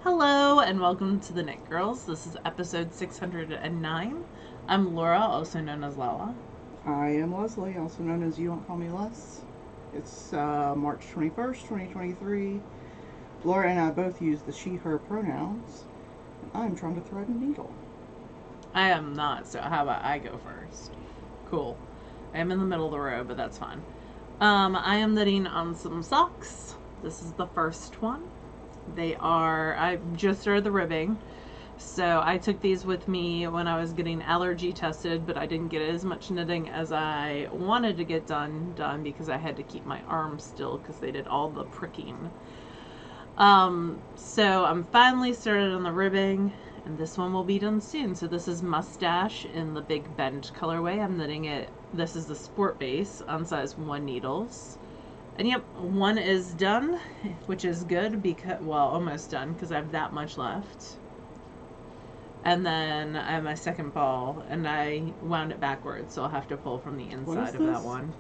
Hello and welcome to the Knit Girls. This is episode 609. I'm Laura, also known as Lala. I am Leslie, also known as You Won't Call Me Les. It's March 21st, 2023. Laura and I both use the she, her pronouns. I'm trying to thread a needle. I am not, so how about I go first? Cool. I am in the middle of the row, but that's fine. I am knitting on some socks. This is the first one. I just started the ribbing. So I took these with me when I was getting allergy tested, but I didn't get as much knitting as I wanted to get done because I had to keep my arms still because they did all the pricking. So I'm finally started on the ribbing, and this one will be done soon. So this is Mustache in the Big Bend colorway. I'm knitting it. This is the sport base on size 1 needles. And yep, one is done, which is good because, well, almost done because I have that much left. And then I have my second ball, and I wound it backwards, so I'll have to pull from the inside of that one.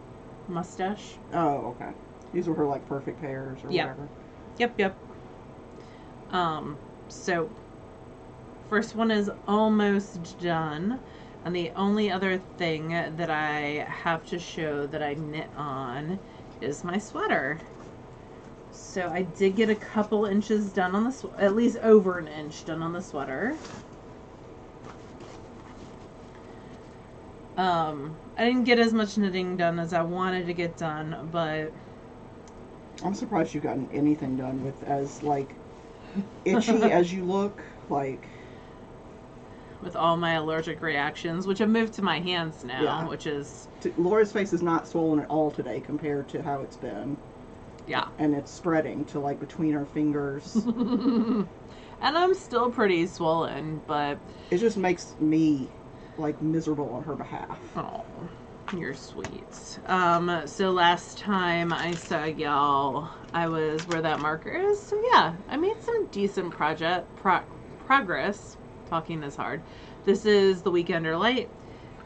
Mustache. Oh, okay. These were her, like, perfect pairs or whatever. Yep. So, first one is almost done. And the only other thing that I have to show that I knit on is my sweater. So I did get a couple inches done on the at least over an inch done on the sweater. I didn't get as much knitting done as I wanted to get done, but I'm surprised you've gotten anything done with as, like, itchy as you look, like, with all my allergic reactions, which have moved to my hands now, which is... Laura's face is not swollen at all today compared to how it's been. Yeah. And it's spreading to, like, between her fingers. And I'm still pretty swollen, but... It just makes me, like, miserable on her behalf. Oh, you're sweet. So last time I saw y'all, I was where that marker is. So yeah, I made some decent progress. Talking is hard. This is the Weekender Light,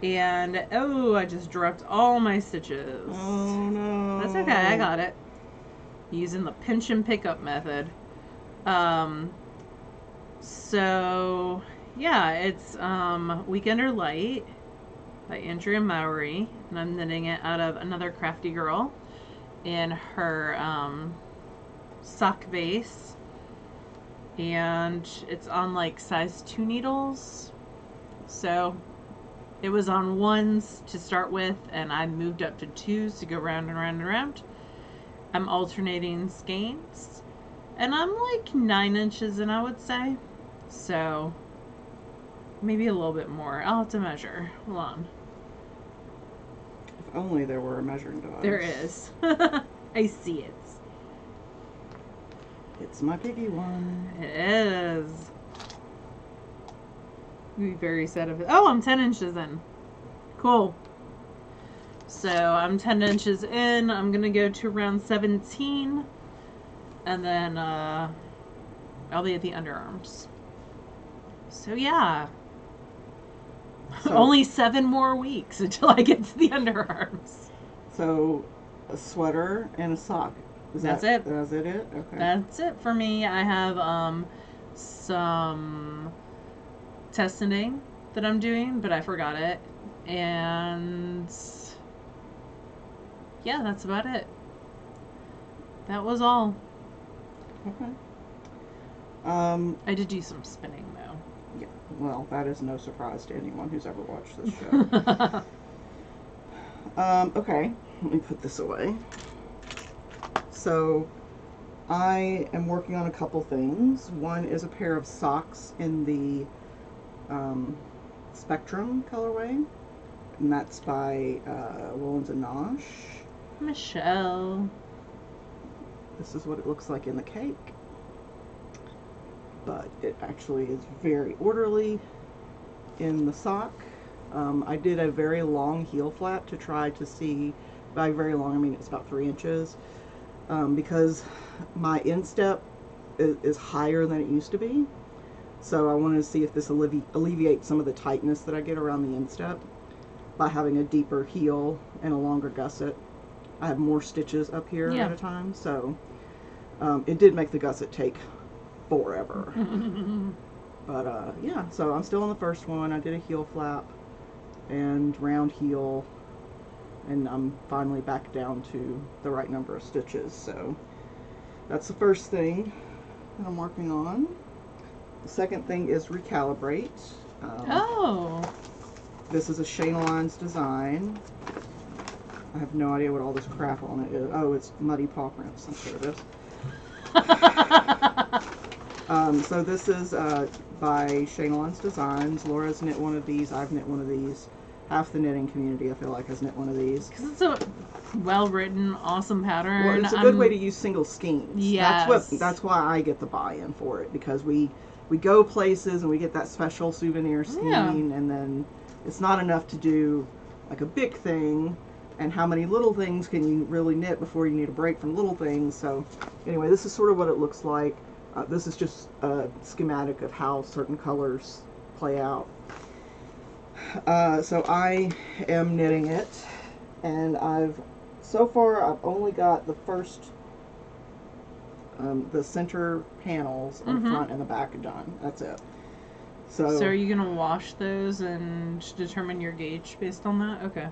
and oh, I just dropped all my stitches. Oh no. That's okay, I got it. Using the pinch and pick up method. So yeah, it's Weekender Light by Andrea Mowry, and I'm knitting it out of Another Crafty Girl in her sock base. And it's on like size 2 needles. So it was on 1s to start with, and I moved up to 2s to go round and round and round. I'm alternating skeins, and I'm like 9 inches in, I would say. So maybe a little bit more. I'll have to measure. Hold on. If only there were a measuring device. There is. I see it. It's my piggy one. It is. Be very sad if it. Oh, I'm 10 inches in. Cool. So I'm 10 inches in. I'm gonna go to around 17, and then I'll be at the underarms. So yeah. So, only 7 more weeks until I get to the underarms. So a sweater and a sock. That's it. That's it? Okay. That's it for me. I have some test knitting that I'm doing, but I forgot it. And yeah, that's about it. That was all. Okay. I did do some spinning though. Yeah. Well, that is no surprise to anyone who's ever watched this show. Okay. Let me put this away. So, I am working on a couple things. One is a pair of socks in the Spectrum colorway, and that's by Woolens and Nosh. Michelle. This is what it looks like in the cake, but it actually is very orderly in the sock. I did a very long heel flat to try to see, by very long I mean it's about 3 inches. Because my instep is higher than it used to be. So I wanted to see if this alleviates some of the tightness that I get around the instep by having a deeper heel and a longer gusset. I have more stitches up here at a time, so it did make the gusset take forever. But yeah, so I'm still on the first one. I did a heel flap and round heel, and I'm finally back down to the right number of stitches. So that's the first thing that I'm working on. The second thing is recalibrate. Oh. This is a Shayna Lines design. I have no idea what all this crap on it is. Oh, it's muddy paw prints. I'm sure it is. So this is by Shayna Lines Designs. Laura's knit one of these. I've knit one of these. Half the knitting community, I feel like, has knit one of these. Because it's a well-written, awesome pattern. Well, it's a good way to use single skeins. Yes. That's why I get the buy-in for it, because we go places and we get that special souvenir skein, and then it's not enough to do like a big thing. And how many little things can you really knit before you need a break from little things? So anyway, this is sort of what it looks like. This is just a schematic of how certain colors play out. So I am knitting it, and so far I've only got the first, the center panels on the front and the back done. That's it. So are you going to wash those and determine your gauge based on that? Okay.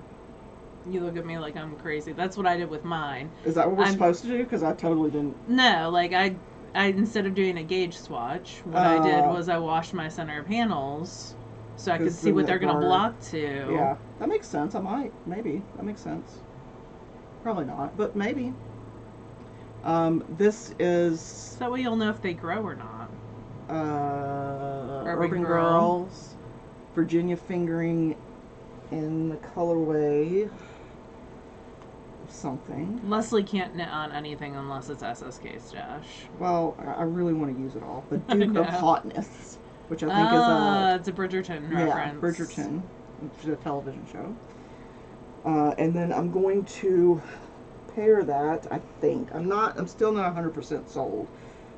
You look at me like I'm crazy. That's what I did with mine. Is that what we're supposed to do? Because I totally didn't. No, like I instead of doing a gauge swatch, what I did was I washed my center panels so I could see what they're going to block to. Yeah, that makes sense. Maybe. That makes sense. Probably not, but maybe. This is... So that way you'll know if they grow or not. Urban Girls. Virginia fingering in the colorway something. Leslie can't knit on anything unless it's SSK stash. Well, I really want to use it all. The Duke of Hotness, which I think is it's a Bridgerton reference. Yeah, Bridgerton, which is a television show. And then I'm going to pair that, I think. I'm still not 100% sold,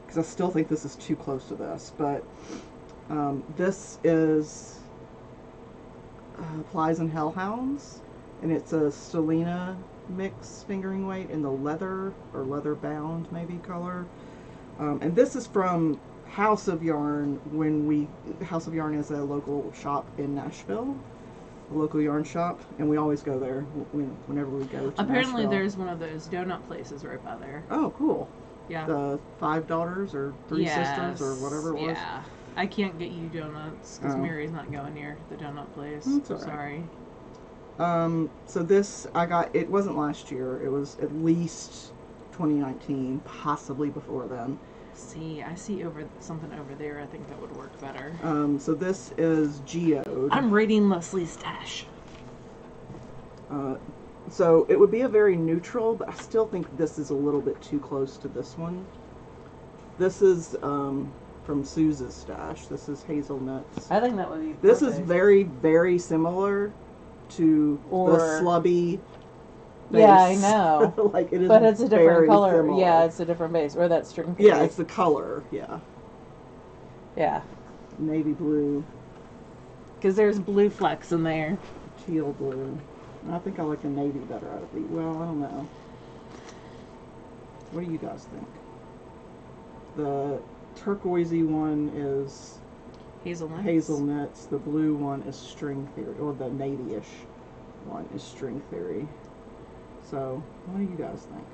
because I still think this is too close to this, but this is Plies and Hellhounds, and it's a Stellina mix fingering weight in the leather, or leather bound maybe, color. And this is from House of Yarn. House of Yarn is a local shop in Nashville, a local yarn shop, and we always go there whenever we go to Apparently Nashville. There's one of those donut places right by there. Oh, cool. Yeah. The Five Daughters or Three Sisters or whatever it was. Yeah. I can't get you donuts because Mary's not going near the donut place. That's all right. Sorry. So this I got, it wasn't last year, it was at least 2019, possibly before then. See, I see something over there. I think that would work better. So this is Geode. I'm raiding Leslie's stash. So it would be a very neutral, but I still think this is a little bit too close to this one. This is from Suze's stash. This is hazelnuts. I think that would be perfect. This is very, very similar to the slubby base. Yeah, I know. Like it is, but it's a different color. Similar. Yeah, it's a different base. Or that string. Yeah, it's the color. Yeah. Yeah. Navy blue. Because there's blue flecks in there. Teal blue. I think I like the navy better out of these. Well, I don't know. What do you guys think? The turquoisey one is hazelnuts. The blue one is string theory, or the navy-ish one is string theory. So, what do you guys think?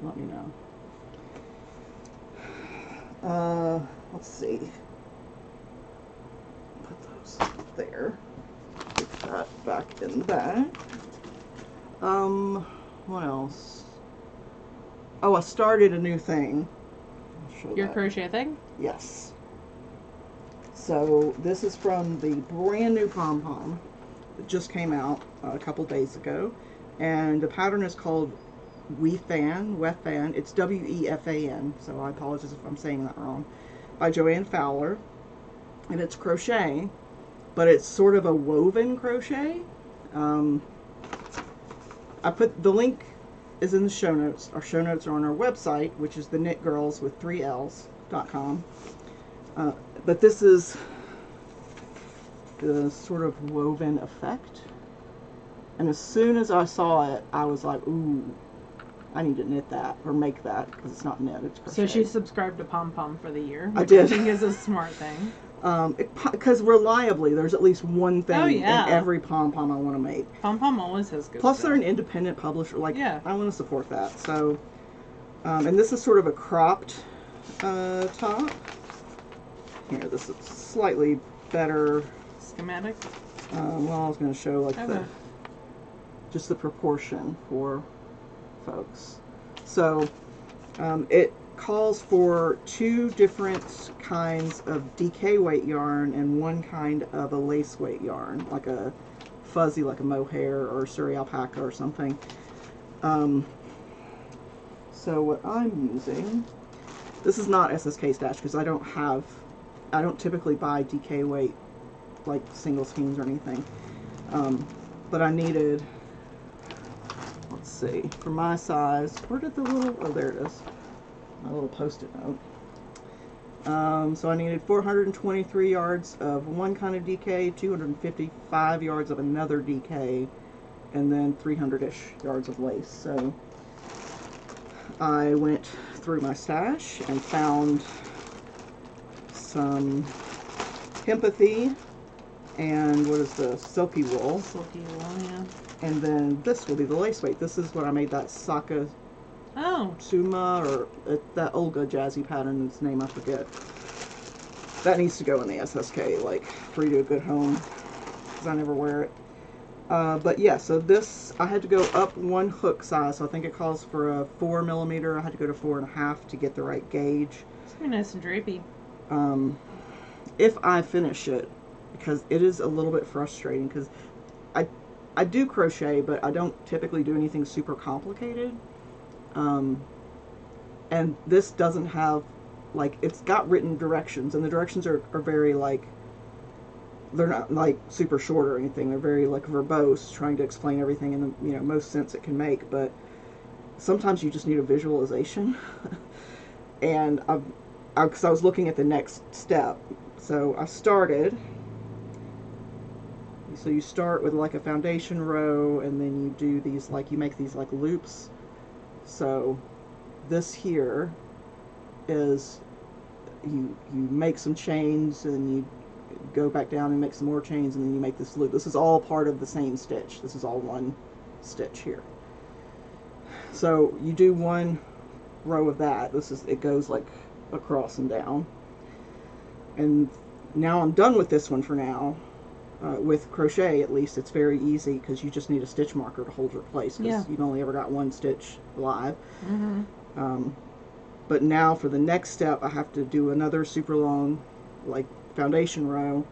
Let me know. Let's see. Put those there. Put that back in the bag. What else? Oh, I started a new thing. Your crochet thing? Yes. So this is from the brand new pom-pom that just came out a couple days ago, and the pattern is called Wefan. It's W-E-F-A-N, so I apologize if I'm saying that wrong, by Joanne Fowler, and it's crochet, but it's sort of a woven crochet. I put the link is in the show notes. Our show notes are on our website, which is TheKnitGirlls with 3Ls.com. But this is the sort of woven effect. And as soon as I saw it, I was like, ooh, I need to knit that or make that because it's not knit, it's crochet. So she subscribed to Pom Pom for the year, I which did. I think is a smart thing. Because reliably, there's at least one thing in every pom pom I want to make. Pom Pom always has good Plus, stuff. they're an independent publisher. Like, yeah. I want to support that. So, and this is sort of a cropped top. Here, this is slightly better schematic. Well, I was going to show like just the proportion for folks. So, it calls for 2 different kinds of DK weight yarn and 1 kind of a lace weight yarn, like a fuzzy, like a mohair or Surrey alpaca or something. So what I'm using, this is not SSK Stash because I don't typically buy DK weight like single skeins or anything. But I needed, let's see, for my size, where did the little, oh there it is, my little post-it note. So I needed 423 yards of one kind of DK, 255 yards of another DK, and then 300-ish yards of lace. So I went through my stash and found some Hempathy and what is the silky wool. Silky wool, yeah. And then this will be the lace weight. This is what I made that Saka Suma or that Olga jazzy pattern. Its name I forget. That needs to go in the SSK, like for you to a good home, because I never wear it. But yeah, so this I had to go up 1 hook size. So I think it calls for a 4mm. I had to go to 4.5 to get the right gauge. It's gonna be nice and drapey. If I finish it, because it is a little bit frustrating because I do crochet, but I don't typically do anything super complicated. And this doesn't have, like, it's got written directions, and the directions are very, like, they're not, like, super short or anything. They're very, like, verbose, trying to explain everything in the, you know, most sense it can make, but sometimes you just need a visualization. And because I was looking at the next step. So I started, so you start with like a foundation row, and then you do these, like, you make these like loops. So this here is, you make some chains, and you go back down and make some more chains, and then you make this loop. This is all part of the same stitch. This is all one stitch here. So you do 1 row of that. It goes like across and down. And now I'm done with this one for now. With crochet, at least, it's very easy because you just need a stitch marker to hold your place, because you've only ever got 1 stitch live. But now for the next step, I have to do another super long, like, foundation row,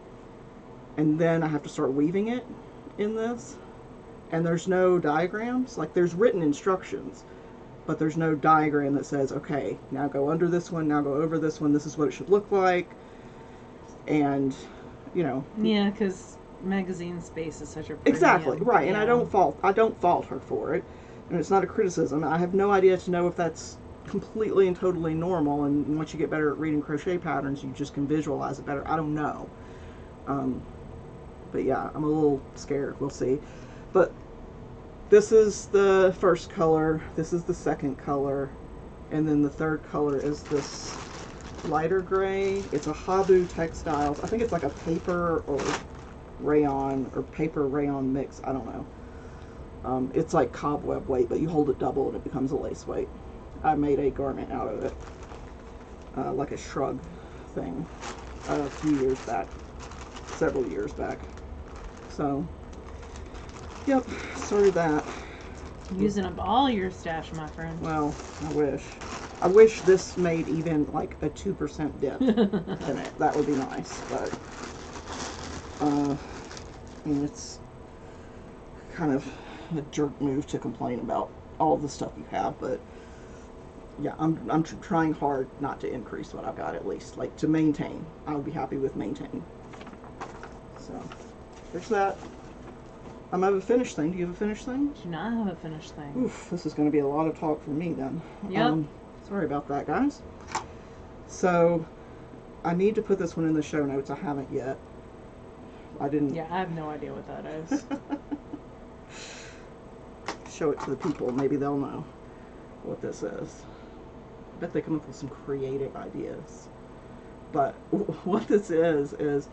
and then I have to start weaving it in this. And there's no diagrams. Like, there's written instructions, but there's no diagram that says, okay, now go under this one, now go over this one, this is what it should look like. And, you know. Yeah, because magazine space is such a premium. Exactly, right. And I don't fault her for it. And it's not a criticism. I have no idea to know if that's completely and totally normal, and once you get better at reading crochet patterns, you just can visualize it better. I don't know. But yeah, I'm a little scared. We'll see. But this is the first color, this is the second color, and then the third color is this lighter gray. It's a Habu Textiles. I think it's like a paper or rayon or paper rayon mix. I don't know. It's like cobweb weight, but you hold it double and it becomes a lace weight. I made a garment out of it, like a shrug thing, a few years back, several years back. So, yep, started that. Using up all your stash, my friend. Well, I wish. I wish this made even like a 2% dip in it. That would be nice, but I mean, it's kind of a jerk move to complain about all the stuff you have, but yeah, I'm trying hard not to increase what I've got, at least, like, to maintain. I would be happy with maintaining. So, there's that. I have a finished thing. Do you have a finished thing? Do not have a finished thing. Oof, this is going to be a lot of talk from me then. Yep. Sorry about that, guys. So, I need to put this one in the show notes. I haven't yet. I didn't... Yeah, I have no idea what that is. Show it to the people. Maybe they'll know. what this is. I bet they come up with some creative ideas. But what this is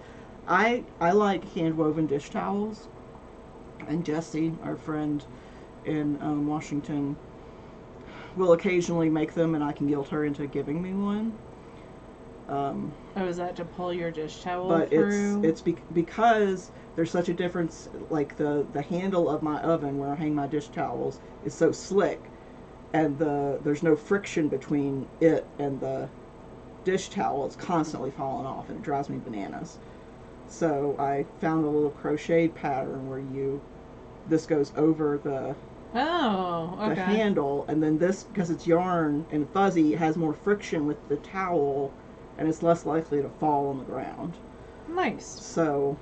I like hand woven dish towels, and Jessie, our friend in Washington, will occasionally make them, and I can guilt her into giving me one. Oh, is that to pull your dish towel But through? because there's such a difference. Like the handle of my oven where I hang my dish towels is so slick, and there's no friction between it and the dish towel. It's constantly falling off, and it drives me bananas. So I found a little crocheted pattern where this goes over the Oh, okay. handle, and then this, because it's yarn and fuzzy, has more friction with the towel, and it's less likely to fall on the ground. Nice. So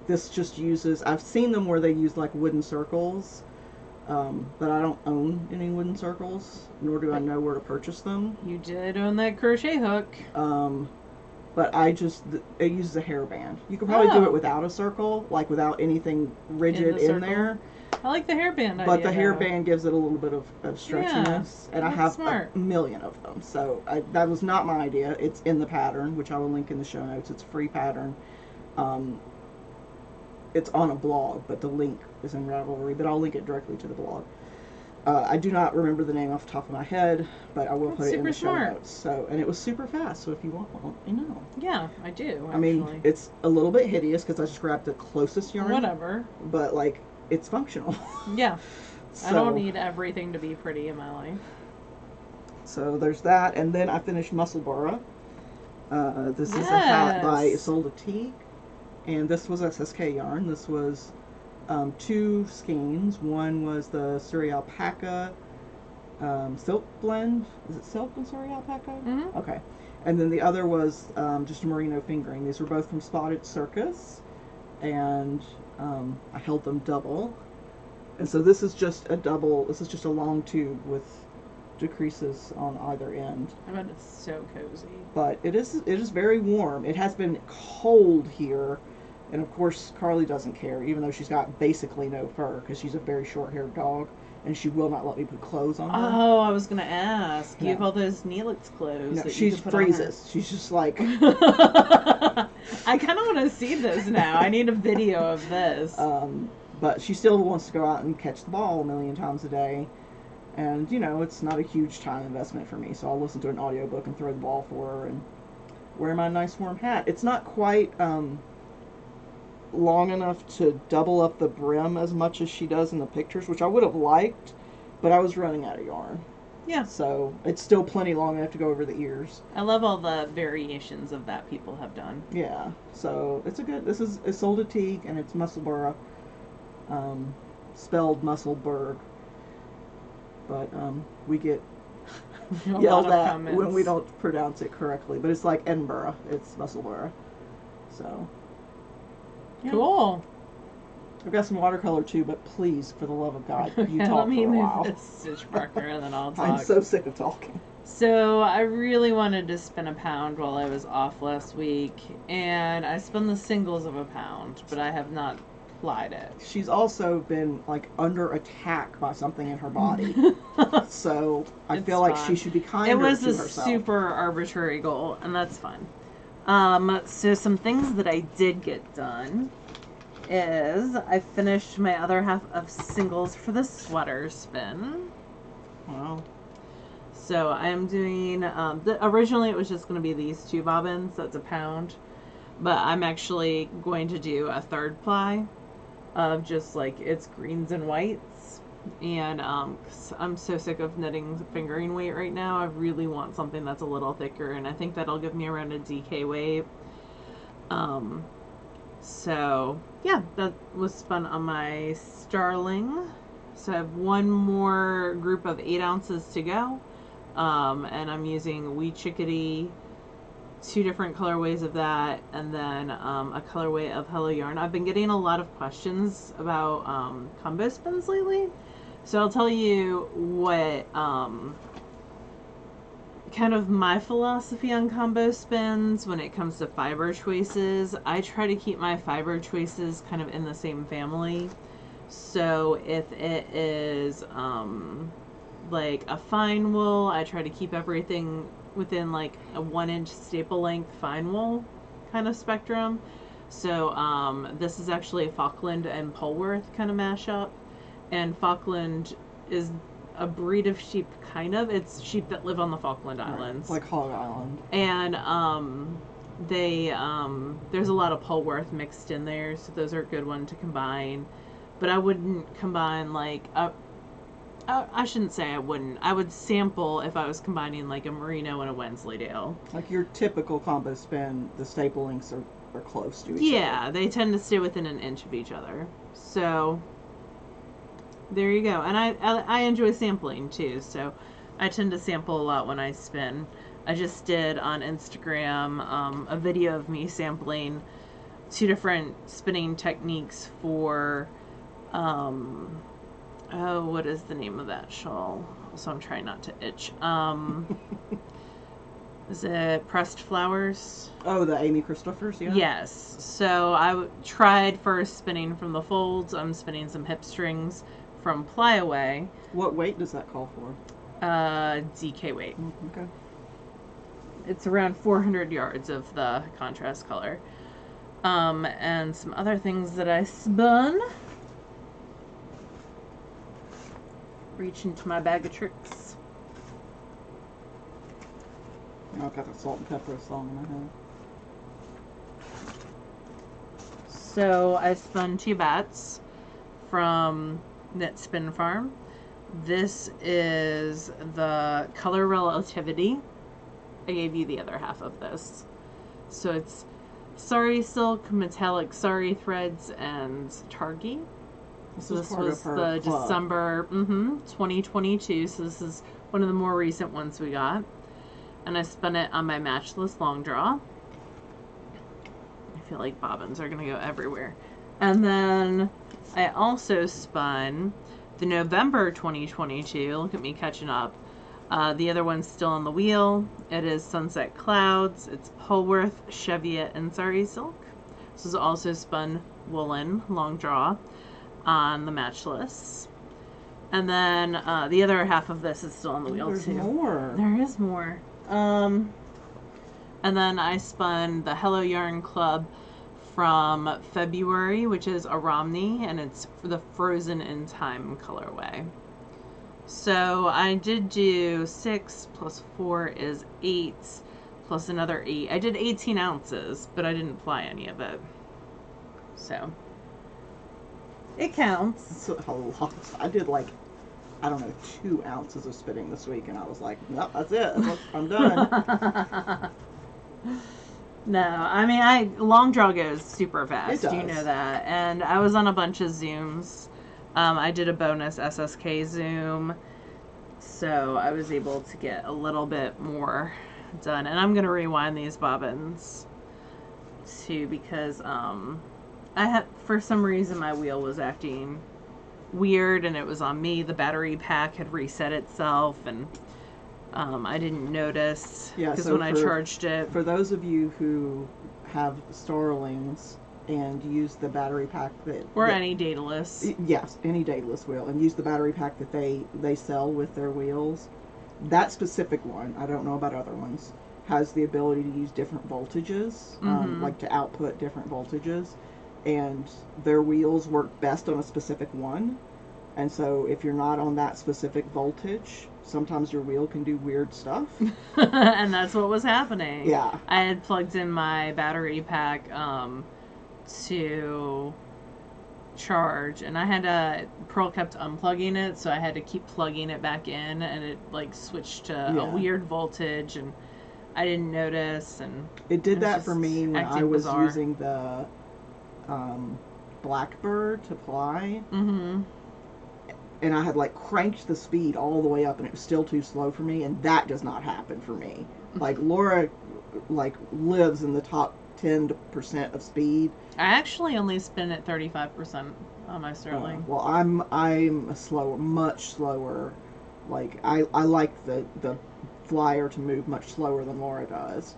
this just uses, I've seen them where they use like wooden circles, but I don't own any wooden circles, nor do I know where to purchase them. You did own that crochet hook. But it uses a hairband. You could probably do it without a circle, like without anything rigid in there. I like the hairband idea. But the hairband gives it a little bit of stretchiness, and I have smart. a million of them. So that was not my idea. It's in the pattern, which I will link in the show notes. It's a free pattern. It's on a blog, but the link is in Ravelry, but I'll link it directly to the blog. I do not remember the name off the top of my head, but I will put it in the show notes. So, and it was super fast, so if you want one, let me know. Yeah, I do, actually. I mean, it's a little bit hideous because I just grabbed the closest yarn. Whatever. But, like, it's functional. Yeah. So, I don't need everything to be pretty in my life. So there's that, and then I finished Musselburgh. This is a hat by Isolde Teague, and this was SSK yarn. This was 2 skeins. One was the Surrey Alpaca silk blend. Is it silk and Surrey Alpaca? Mm-hmm. Okay. And then the other was just a merino fingering. These were both from Spotted Circus, and I held them double. And so this is just a double. This is just a long tube with decreases on either end. I bet it's so cozy. But it is very warm. It has been cold here. And of course, Carly doesn't care, even though she's got basically no fur, because she's a very short-haired dog, and she will not let me put clothes on her. Oh, I was going to ask. No. You have all those Neelix clothes. No, that she you can put freezes. On her. She's just like... I kind of want to see this now. I need a video of this. But she still wants to go out and catch the ball a million times a day. And, you know, it's not a huge time investment for me, so I'll listen to an audiobook and throw the ball for her and wear my nice warm hat. It's not quite... long enough to double up the brim as much as she does in the pictures, which I would have liked, but I was running out of yarn. Yeah. So it's still plenty long enough to go over the ears. I love all the variations of that people have done. Yeah. So it's this is Isolde Teague, and it's Musselburgh, spelled Musselburgh. But we get yelled at comments when we don't pronounce it correctly. But it's like Edinburgh. It's Musselburgh. So... yeah. Cool. I've got some watercolor too, but please, for the love of God, you talk Let me for a while. move this stitch marker and then I'll talk. I'm so sick of talking. So I really wanted to spin a pound while I was off last week, and I spun the singles of a pound, but I have not plied it. She's also been like under attack by something in her body, so I feel like she should be kinder to herself. It was a super arbitrary goal, and that's fine. So some things that I did get done is I finished my other half of singles for the sweater spin. Wow. So I am doing, originally it was just going to be these 2 bobbins, that's a pound, but I'm actually going to do a 3rd ply of just like it's greens and whites. And 'cause I'm so sick of knitting fingering weight right now. I really want something that's a little thicker, and I think that'll give me around a DK weight. So yeah, that was spun on my starling. So I have one more group of 8 ounces to go, and I'm using Wee Chickadee, 2 different colorways of that, and then a colorway of Hello Yarn. I've been getting a lot of questions about combo spins lately. So I'll tell you what kind of my philosophy on combo spins when it comes to fiber choices. I try to keep my fiber choices kind of in the same family. So if it is like a fine wool. I try to keep everything within like a 1 inch staple length fine wool kind of spectrum. So this is actually a Falkland and Polworth kind of mashup. And Falkland is a breed of sheep, kind of. It's sheep that live on the Falkland Islands. Like Hog Island. And they there's a lot of Polworth mixed in there, so those are a good one to combine. But I wouldn't combine like I shouldn't say I wouldn't. I would sample if I was combining like a Merino and a Wensleydale. Like your typical combo spin, the staple links are close to each other. Yeah, they tend to stay within 1 inch of each other. So there you go. And I enjoy sampling too, so I tend to sample a lot when I spin. I just did on Instagram a video of me sampling 2 different spinning techniques for what is the name of that shawl? So I'm trying not to itch. Is it Pressed Flowers? Oh, the Amy Christophers, yeah? Yes. So I tried first spinning from the folds. I'm spinning some hip strings from Plyaway. What weight does that call for? DK weight. Okay. It's around 400 yards of the contrast color. And some other things that I spun. Reach into my bag of tricks. I've got the salt and pepper song in my head. So I spun 2 bats from Knit Spin Farm. This is the Color Relativity. I gave you the other half of this. So it's sari silk, metallic sari threads, and targi. So this was the club. December 2022. So this is one of the more recent ones we got. And I spun it on my matchless long draw. I feel like bobbins are going to go everywhere. And then I also spun the November 2022. Look at me catching up. The other one's still on the wheel. It is Sunset Clouds. It's Polworth, Cheviot, and Sari Silk. This is also spun woolen long draw on the matchless. And then the other half of this is still on the wheel There's too. More. There is more. And then I spun the Hello Yarn Club from February, which is a Romney, and it's for the Frozen in Time colorway. So I did do 6 plus 4 is 8 plus another 8. I did 18 ounces, but I didn't ply any of it. So it counts. That's a lot. I did like, I don't know, 2 ounces of spinning this week, and I was like, no, that's it. I'm done. No, I mean, long draw goes super fast. It does. You know that. And I was on a bunch of Zooms. I did a bonus SSK Zoom, so I was able to get a little bit more done. And I'm going to rewind these bobbins too, because I had, for some reason, my wheel was acting weird, and it was on me. The battery pack had reset itself, and I didn't notice because so when I charged it. For those of you who have Starlings and use the battery pack Any Daedalus. Yes, any Daedalus wheel, and use the battery pack that they sell with their wheels, that specific one, I don't know about other ones, has the ability to use different voltages, like to output different voltages, and their wheels work best on a specific one. And so if you're not on that specific voltage, sometimes your wheel can do weird stuff. And that's what was happening. Yeah. I had plugged in my battery pack to charge, and I had Pearl kept unplugging it, so I had to keep plugging it back in, and it like switched to a weird voltage, and I didn't notice, and it did that for me when I was bizarre. using the Blackbird to ply. And I had like cranked the speed all the way up, and it was still too slow for me, and that does not happen for me. Like Laura like lives in the top 10% of speed. I actually only spin at 35% on my Sterling. Well, I'm a slower, much slower. Like I like the flyer to move much slower than Laura does.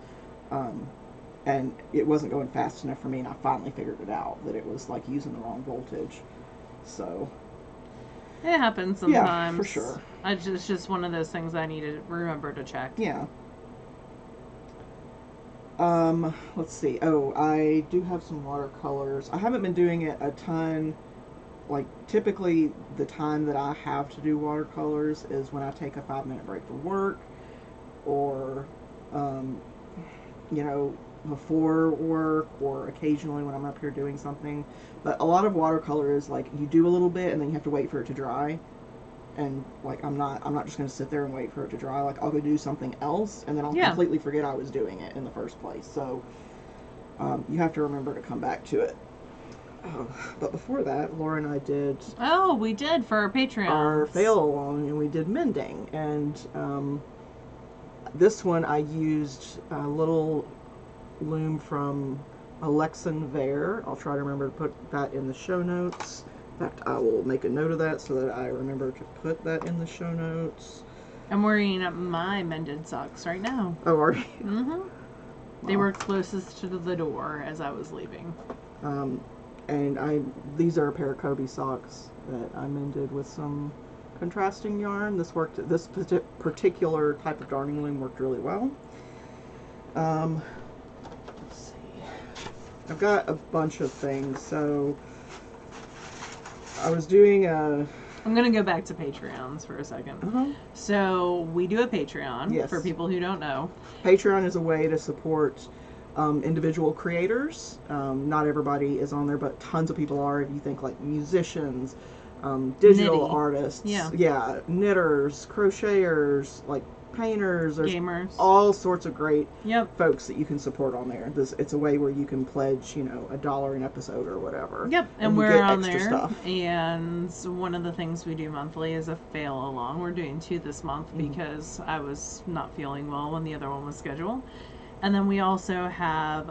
And it wasn't going fast enough for me, and I finally figured it out that it was like using the wrong voltage. So It happens Yeah, sometimes. for sure. It's just one of those things I need to remember to check. Yeah. Let's see. Oh, I do have some watercolors. I haven't been doing it a ton. Like, typically, the time that I have to do watercolors is when I take a 5-minute break from work, or, um, you know, before work, or occasionally when I'm up here doing something. But a lot of watercolor is like you do a little bit and then you have to wait for it to dry. And like I'm not just gonna sit there and wait for it to dry. Like I'll go do something else and then I'll completely forget I was doing it in the first place. So you have to remember to come back to it. But before that, Laura and I did. Oh, we did for our Patreon. Our fail along, and we did mending. And this one I used a little loom from Alexan Vare. I'll try to remember to put that in the show notes. In fact, I will make a note of that so that I remember to put that in the show notes. I'm wearing my mended socks right now. Oh, are you? Mm-hmm. They were closest to the door as I was leaving. And these are a pair of Kobe socks that I mended with some contrasting yarn. This particular type of darning loom worked really well. Let's see. I've got a bunch of things. So I was doing a... I'm going to go back to Patreons for a second. Uh-huh. So we do a Patreon, yes, for people who don't know. Patreon is a way to support individual creators. Not everybody is on there, but tons of people are. If you think like musicians, digital artists, knitters, crocheters, like painters, gamers, all sorts of great folks that you can support on there. It's a way where you can pledge, $1 an episode or whatever. Yep, and we're on there. Stuff. And one of the things we do monthly is a fail along. We're doing 2 this month because I was not feeling well when the other one was scheduled. And then we also have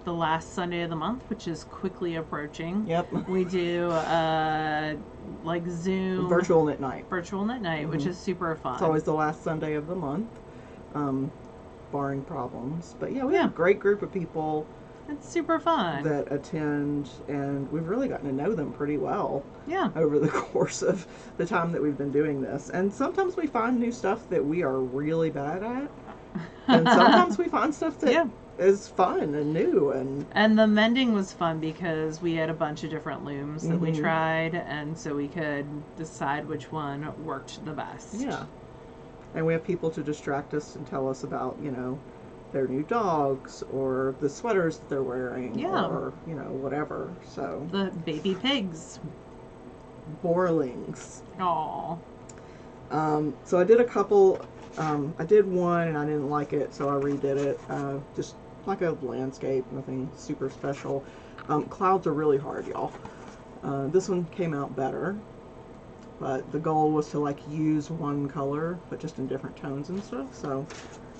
the last Sunday of the month, which is quickly approaching. Yep. We do like Zoom virtual knit night, which is super fun. It's always the last Sunday of the month, barring problems. But yeah, we have a great group of people. It's super fun that attend, and we've really gotten to know them pretty well. Yeah. Over the course of the time that we've been doing this, and sometimes we find new stuff that we are really bad at. And sometimes we find stuff that is fun and new. And the mending was fun because we had a bunch of different looms that we tried, and so we could decide which one worked the best. Yeah. And we have people to distract us and tell us about, their new dogs or the sweaters that they're wearing or, whatever. So the baby pigs. Borlings. Aww. So I did a couple... I did one and I didn't like it, so I redid it. Just like a landscape, nothing super special. Clouds are really hard, y'all. This one came out better, but the goal was to use one color, but just in different tones and stuff, so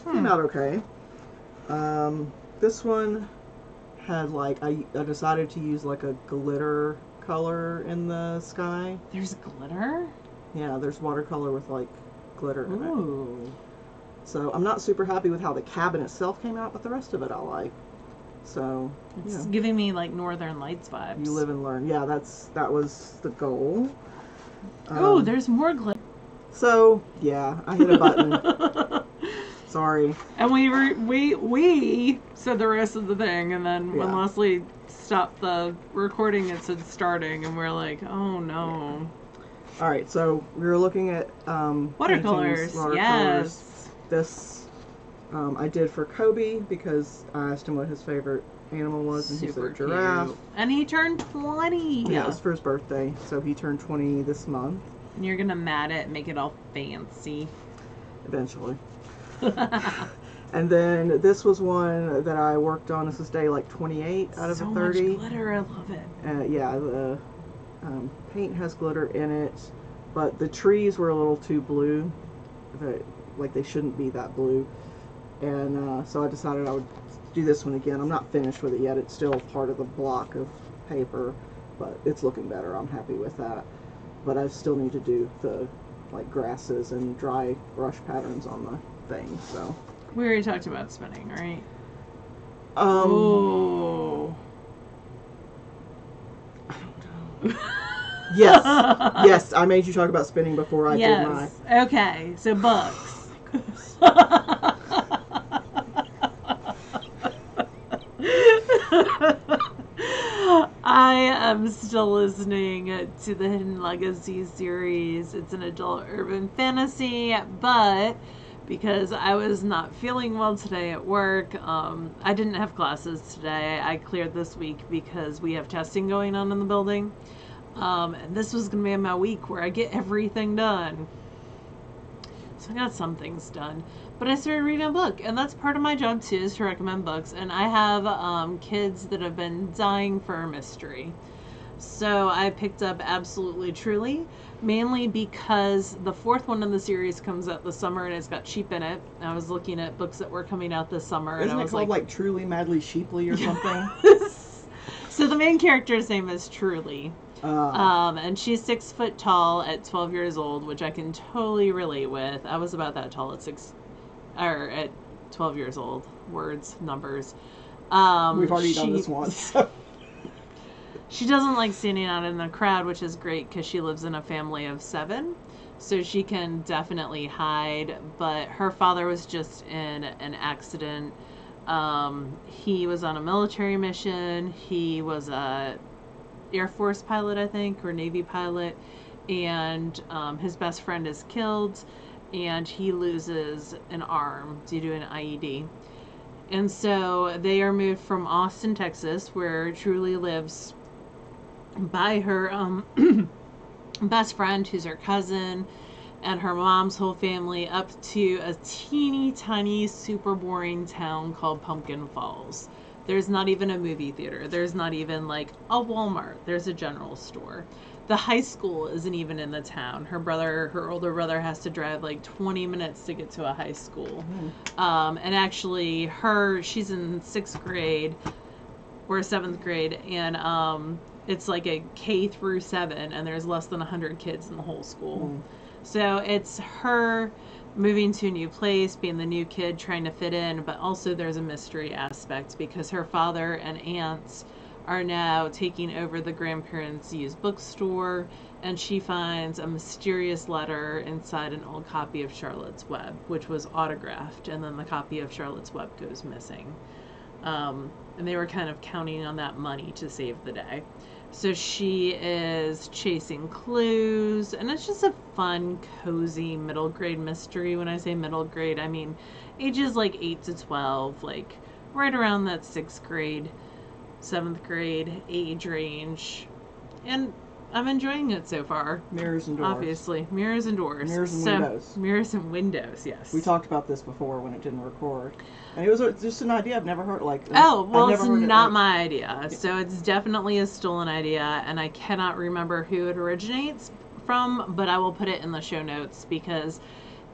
came out okay. This one had I decided to use a glitter color in the sky. There's glitter? Yeah, there's watercolor with glitter in it. So I'm not super happy with how the cabin itself came out, but the rest of it I like. So it's giving me Northern Lights vibes. You live and learn. Yeah, that was the goal. Oh, there's more glitter. So yeah, I hit a button. Sorry. And we said the rest of the thing, and then when Leslie stopped the recording, it said starting, and we're like, oh no. Yeah. All right, so we were looking at watercolors. Yes. This I did for Kobe because I asked him what his favorite animal was, and he said a giraffe. Cute. And he turned 20. Yeah, it was for his birthday, so he turned 20 this month. And you're gonna mat it and make it all fancy. Eventually. And then this was one that I worked on. This is day 28 out of the 30. So much glitter, I love it. Yeah, the paint has glitter in it, but the trees were a little too blue. They shouldn't be that blue. And so I decided I would do this one again. I'm not finished with it yet. It's still part of the block of paper, but it's looking better. I'm happy with that. But I still need to do the grasses and dry brush patterns on the thing. So we already talked about spinning, right? Oh. I don't know. Yes. Yes, I made you talk about spinning before I did mine. Yes. Okay, so books. I am still listening to the Hidden Legacy series. It's an adult urban fantasy, but because I was not feeling well today at work, I didn't have classes today. I cleared this week because we have testing going on in the building. And this was going to be my week where I get everything done. So I got some things done. But I started reading a book, and that's part of my job too, is to recommend books. And I have kids that have been dying for a mystery. So I picked up Absolutely Truly, mainly because the fourth one in the series comes out this summer and it's got sheep in it. I was looking at books that were coming out this summer. Isn't and I it was called like Truly Madly Sheeply or something? So the main character's name is Truly. And she's 6 foot tall at 12 years old, which I can totally relate with. I was about that tall at 12 years old. Words, numbers. We've already done this once. She doesn't like standing out in the crowd, which is great because she lives in a family of 7. So she can definitely hide. But her father was just in an accident. He was on a military mission. He was a Air Force pilot, I think, or Navy pilot. And his best friend is killed. And he loses an arm due to an IED. And so they are moved from Austin, Texas, where Truly lives, by her best friend, who's her cousin, and her mom's whole family, up to a teeny tiny, super boring town called Pumpkin Falls. There's not even a movie theater. There's not even like a Walmart. There's a general store. The high school isn't even in the town. Her older brother has to drive like 20 minutes to get to a high school. And actually she's in 6th grade or 7th grade, and it's like a K through 7, and there's less than 100 kids in the whole school. So it's her moving to a new place, being the new kid, trying to fit in, but also there's a mystery aspect because her father and aunts are now taking over the grandparents' used bookstore, and she finds a mysterious letter inside an old copy of Charlotte's Web, which was autographed, and then the copy of Charlotte's Web goes missing. And they were kind of counting on that money to save the day. So she is chasing clues, and it's just a fun, cozy middle grade mystery. When I say middle grade, I mean ages like 8 to 12, like right around that 6th grade, 7th grade age range. And I'm enjoying it so far. Mirrors and doors. Obviously. Mirrors and doors. Mirrors and windows. Mirrors and windows, yes. We talked about this before when it didn't record. And it was just an idea I've never heard. It's not my idea. So it's definitely a stolen idea, and I cannot remember who it originates from, but I will put it in the show notes because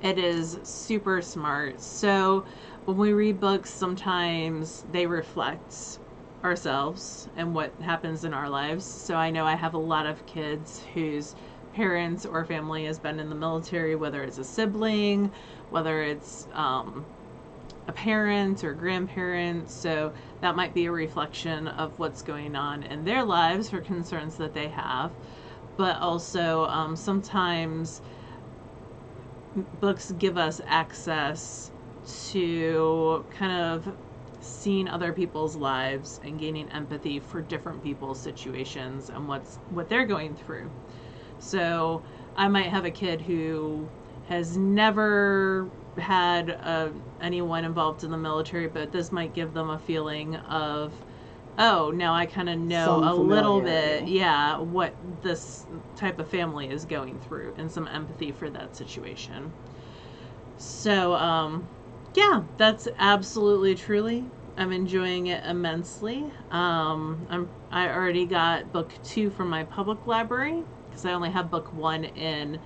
it is super smart. So when we read books, sometimes they reflect ourselves and what happens in our lives. So I know I have a lot of kids whose parents or family has been in the military, whether it's a sibling, whether it's a parent or grandparent. So that might be a reflection of what's going on in their lives or concerns that they have. But also sometimes books give us access to kind of seeing other people's lives and gaining empathy for different people's situations and what they're going through. So I might have a kid who has never had anyone involved in the military, but this might give them a feeling of, oh, now I kind of know a little bit, what this type of family is going through, and some empathy for that situation. So, that's Absolutely Truly. I'm enjoying it immensely. I already got book 2 from my public library because I only have book 1 in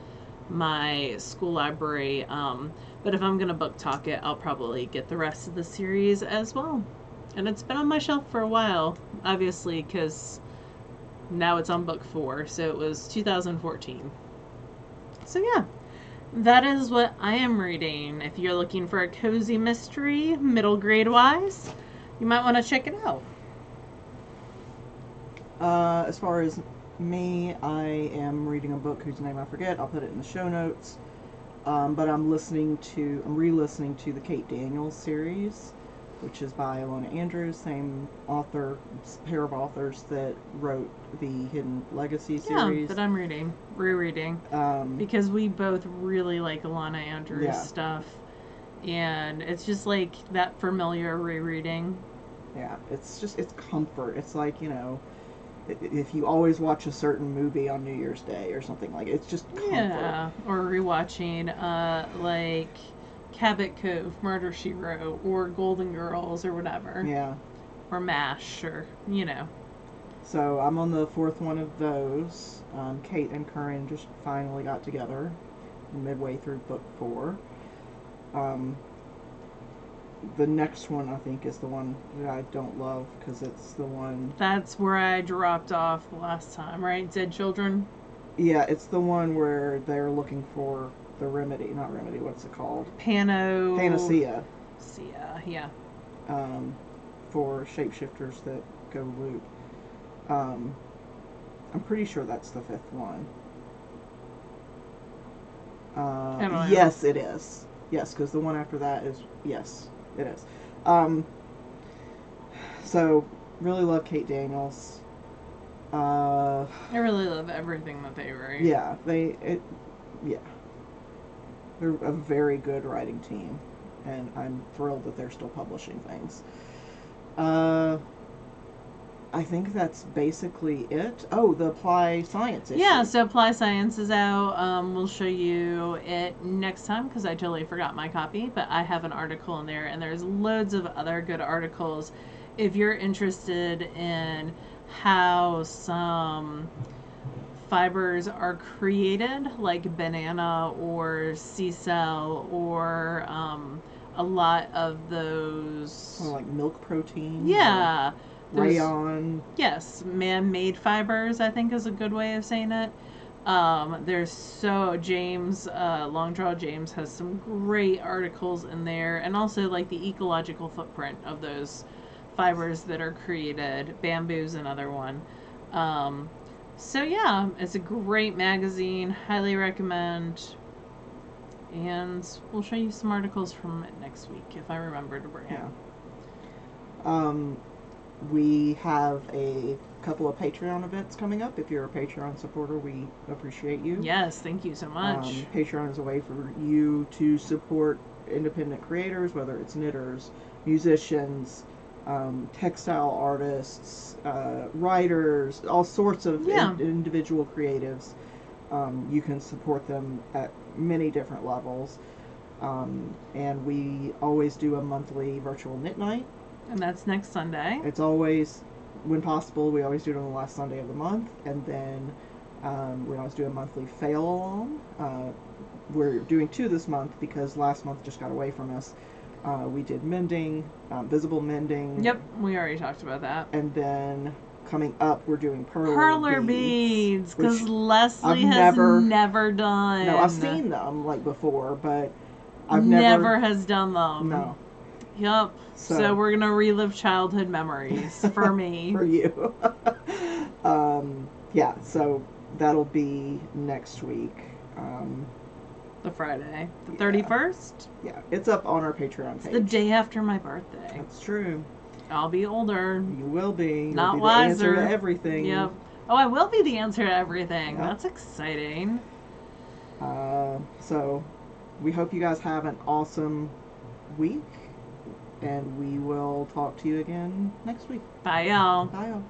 my school library. But if I'm going to book talk it, I'll probably get the rest of the series as well. And it's been on my shelf for a while, obviously, because now it's on book 4. So it was 2014. So yeah, that is what I am reading. If you're looking for a cozy mystery, middle grade wise, you might want to check it out. As far as Me, I am reading a book whose name I forget. I'll put it in the show notes. But I'm re-listening to the Kate Daniels series, which is by Ilona Andrews, same author, pair of authors that wrote the Hidden Legacy series. Yeah, that I'm rereading, because we both really like Alana Andrews stuff, and it's just like that familiar rereading. Yeah, it's comfort. It's like, if you always watch a certain movie on New Year's Day or something, like it's just comfort. Yeah, or rewatching like Cabot Cove, Murder She Wrote, or Golden Girls, or whatever. Yeah. Or MASH, or So I'm on the fourth one of those. Kate and Curran just finally got together midway through book 4. The next one, I think, is the one that I don't love, because it's the one... That's where I dropped off last time, right? Dead Children? Yeah, it's the one where they're looking for the remedy. Not remedy, what's it called? Panacea. Yeah. For shapeshifters that go loop. I'm pretty sure that's the 5th one. I don't know. Yes, it is. Yes, because the one after that is... Yes, it is. So, really love Kate Daniels. I really love everything that they write. Yeah, they're a very good writing team, and I'm thrilled that they're still publishing things. I think that's basically it. Oh, the Apply Science issue. Yeah, so Apply Science is out. We'll show you it next time, because I totally forgot my copy, but I have an article in there, and there's loads of other good articles if you're interested in how some fibers are created, like banana or sea cell, or a lot of those... like milk protein? Yeah. Rayon. Yes, man-made fibers, I think, is a good way of saying it. James, Longdraw James has some great articles in there, and also like the ecological footprint of those fibers that are created. Bamboo's another one. So yeah, it's a great magazine. Highly recommend. And we'll show you some articles from it next week if I remember to bring it. We have a couple of Patreon events coming up. If you're a Patreon supporter, we appreciate you. Yes, thank you so much. Patreon is a way for you to support independent creators, whether it's knitters, musicians, textile artists, writers, all sorts of individual creatives. You can support them at many different levels. And we always do a monthly virtual knit night. And that's next Sunday. It's always, when possible, we always do it on the last Sunday of the month. And then we always do a monthly fail along. We're doing 2 this month because last month just got away from us. We did mending, visible mending. Yep, we already talked about that. And then coming up, we're doing perler beads, because Leslie has never done. No, I've seen them like before, but I've never has done them. No. Yep. So we're gonna relive childhood memories for me. For you. Yeah. So that'll be next week. The Friday, the 31st. Yeah, it's up on our Patreon page. It's the day after my birthday. That's true. I'll be older. You will be. Not You'll be wiser. The answer to everything. Yep. Oh, I will be the answer to everything. Yep. That's exciting. So we hope you guys have an awesome week, and we will talk to you again next week. Bye, y'all. Bye, y'all.